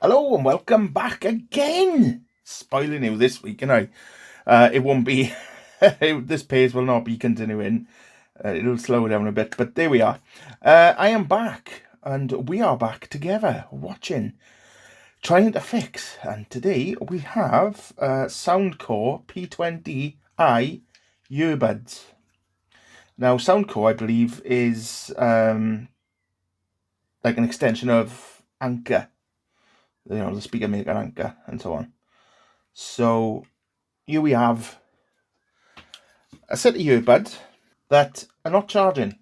Hello and welcome back again. Spoiling you this week, and it won't be. This pace will not be continuing. It'll slow down a bit, but there we are. I am back, and we are back together, trying to fix. And today we have Soundcore P20i earbuds. Now, Soundcore, I believe, is like an extension of Anker. You know, the speaker maker Anker and so on. So here we have a set of earbuds that are not charging.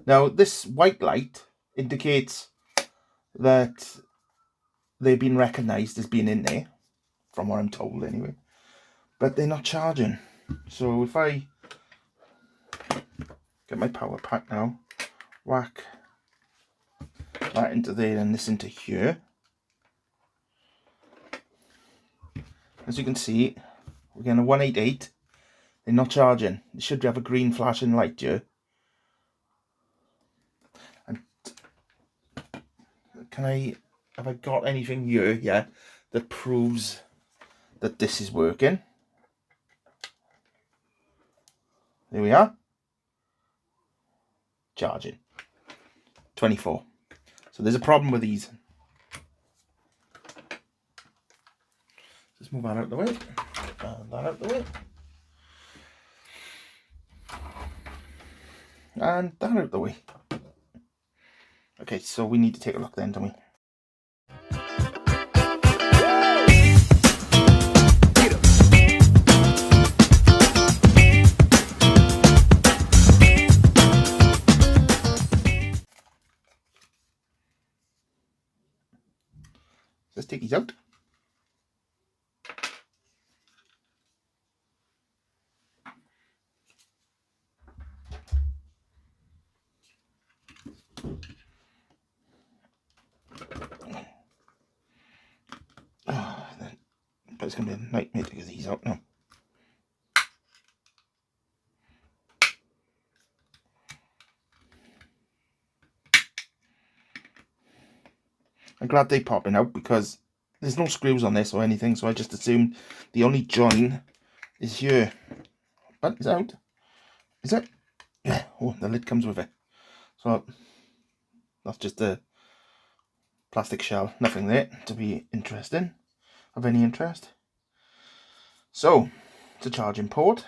Now this white light indicates that they've been recognised as being in there, from what I'm told anyway, but they're not charging. So if I get my power pack now, whack that into there and this into here, as you can see, we're getting a 188. They're not charging. They should have a green flashing light here. And have I got anything here? Yeah, that proves that this is working. There we are. Charging. 24. So there's a problem with these. Just move that out of the way. And that out of the way. And that out of the way. Okay, so we need to take a look then, don't we? Let's take these out. But it's going to be a nightmare to get these out now. I'm glad they're popping out because there's no screws on this or anything, so I just assumed the only join is here. But it's out. Is it? Yeah. Oh, the lid comes with it. So that's just a plastic shell. Nothing there to be interesting, of any interest. So it's a charging port.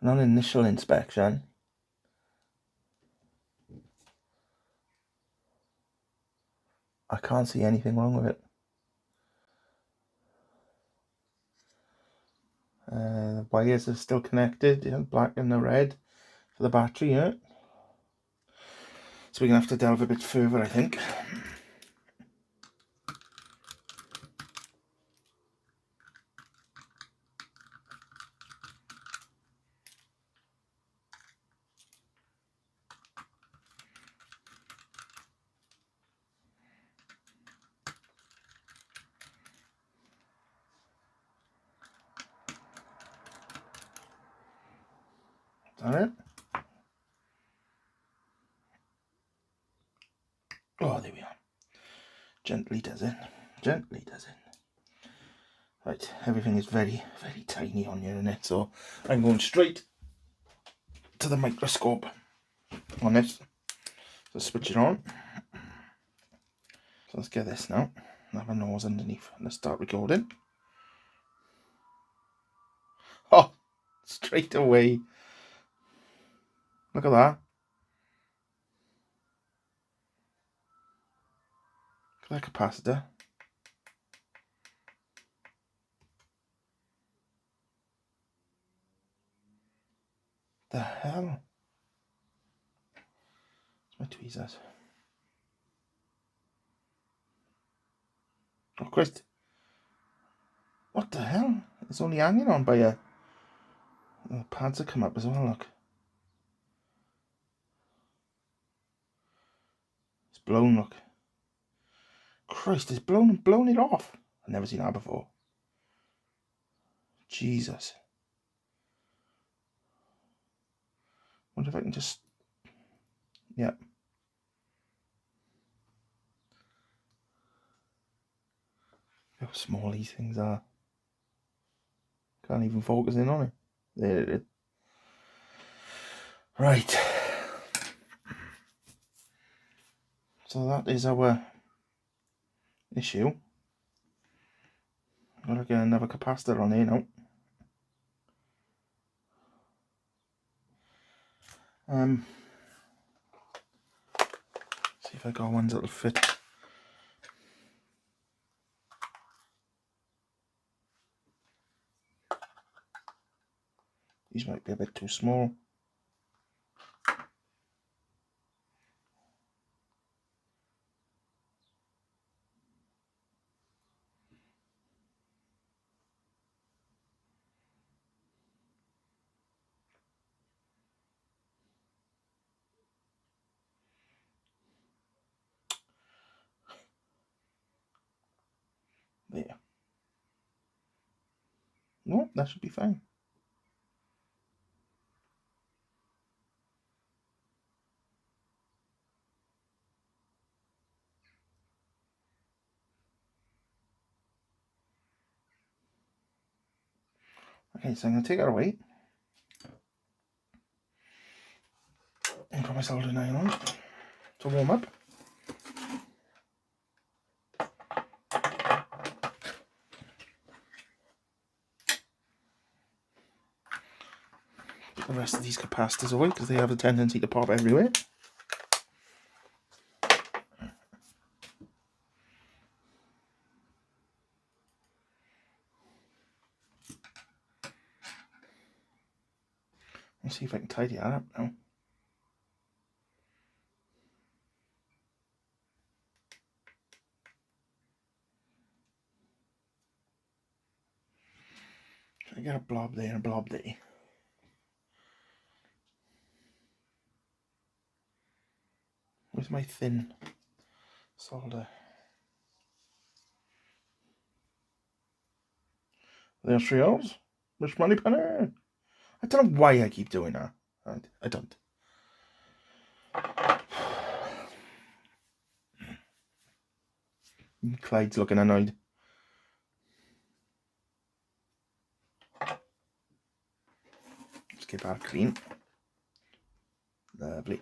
And on initial inspection, I can't see anything wrong with it. The wires are still connected, yeah, black and the red for the battery, yeah. So we're going to have to delve a bit further, I think. Is that it? Oh, there we are. Gently does it. Gently does it. Right, everything is very, very tiny on here, isn't it? So I'm going straight to the microscope on this. So switch it on. So let's get this now. Have a nose underneath and let's start recording. Oh, straight away. Look at that. Look at that capacitor. The hell? It's my tweezers. Oh, Christ. What the hell? It's only hanging on by a... The pads have come up as well, look. It's blown, look. Christ, it's blown it off. I've never seen that before. Jesus. wonder if I can just, yeah. How small these things are. Can't even focus in on it. There it is. Right. So that is our issue. Gotta get another capacitor on here now. See if I got ones that'll fit. These might be a bit too small. There. No, that should be fine. Okay, so I'm going to take it away and put my soldering iron on to warm up. Put the rest of these capacitors away because they have a tendency to pop everywhere. Let's see if I can tidy that up now. So I get a blob there and a blob there. Where's my thin solder? There's 3 holes. Which money penny? I don't know why I keep doing that. I don't. Clyde's looking annoyed. Let's keep that clean. Lovely.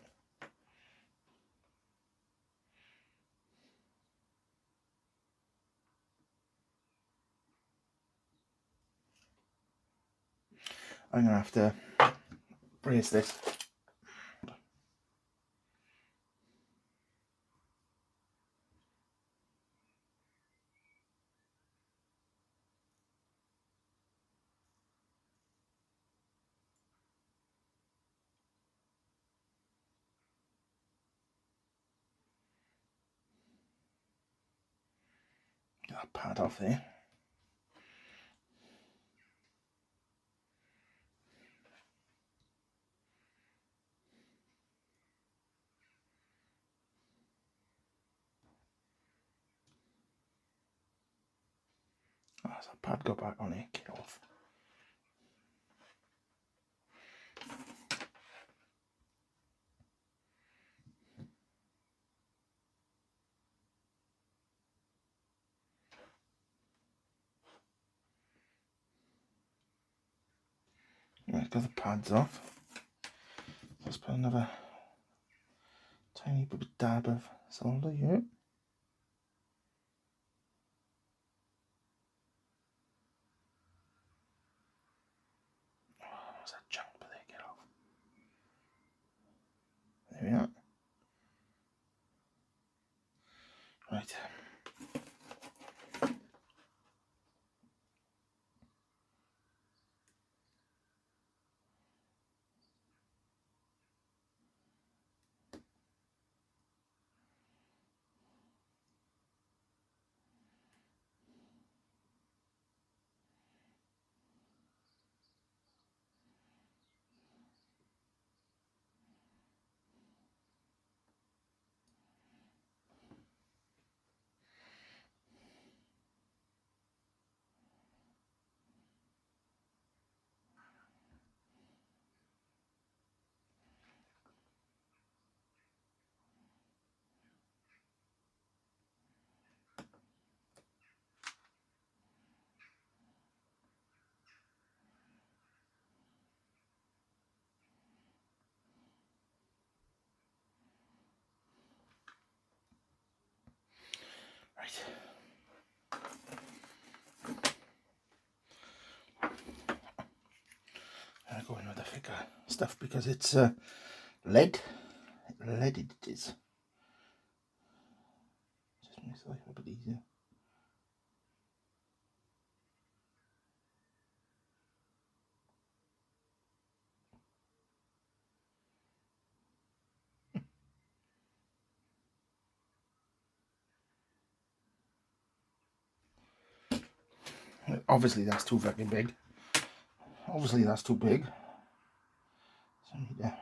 I'm going to have to brace this. Get that pad off there. Oh, there's that pad, go back on it, get off. Right, got the pads off. Let's put another tiny bit of dab of solder here. Oh, what's that junk? But there, get off. There we are. Right. I go in with the thicker stuff because it's leaded it is. Just makes life a bit easier. Obviously that's too fucking big. Obviously that's too big. So I need to...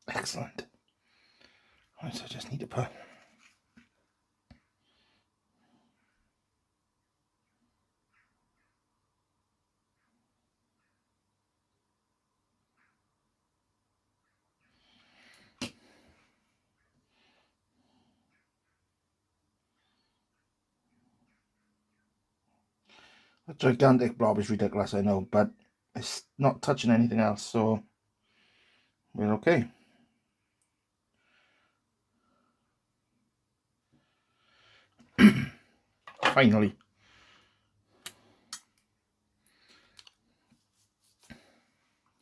Excellent. Right, so I just need to put... A gigantic blob is ridiculous, I know, but it's not touching anything else, so we're okay. Finally.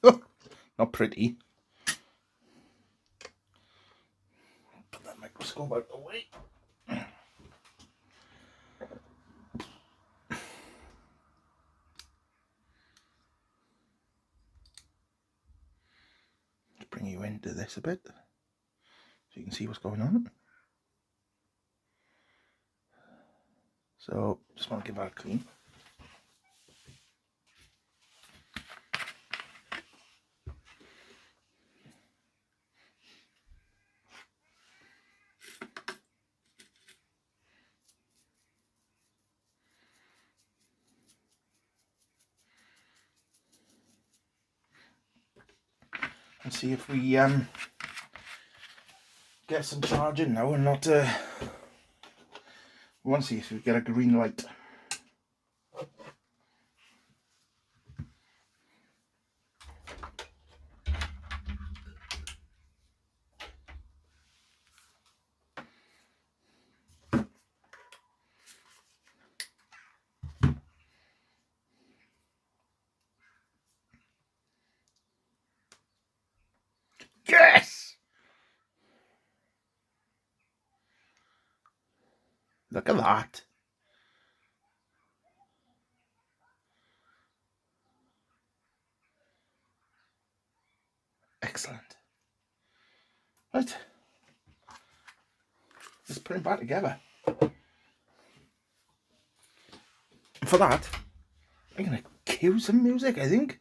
Oh, not pretty. Put that microscope out of the way. Just bring you into this a bit so you can see what's going on. So just want to give that a clean. And see if we get some charging now and not we want to see if we get a green light. Yes! Look at that. Excellent. Right. Let's put it back together. And for that, I'm going to cue some music, I think.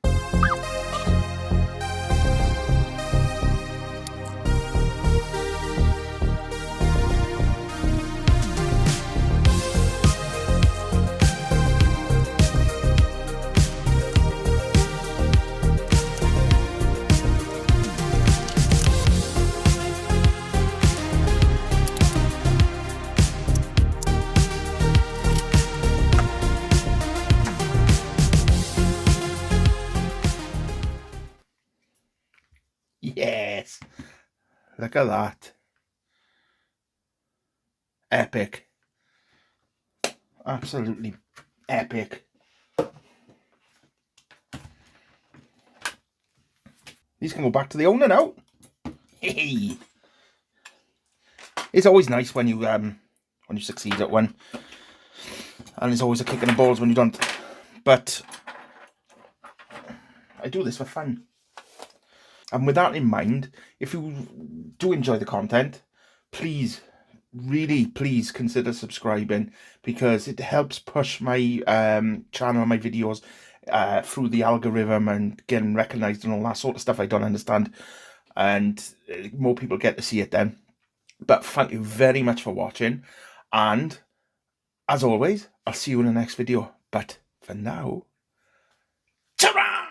Yes. Look at that. Epic. Absolutely epic. These can go back to the owner now. Hey. It's always nice when you succeed at one. And it's always a kick in the balls when you don't. But I do this for fun. And with that in mind, if you do enjoy the content, please, really, please consider subscribing, because it helps push my channel, my videos through the algorithm and getting recognised and all that sort of stuff I don't understand. And more people get to see it then. But thank you very much for watching. And as always, I'll see you in the next video. But for now, ta-ra!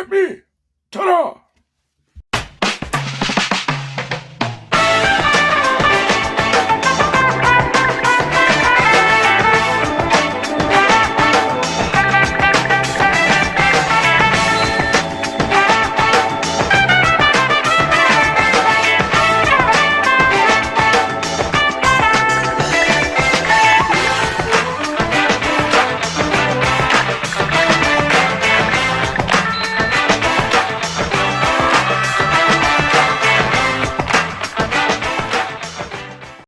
with me. Ta-da!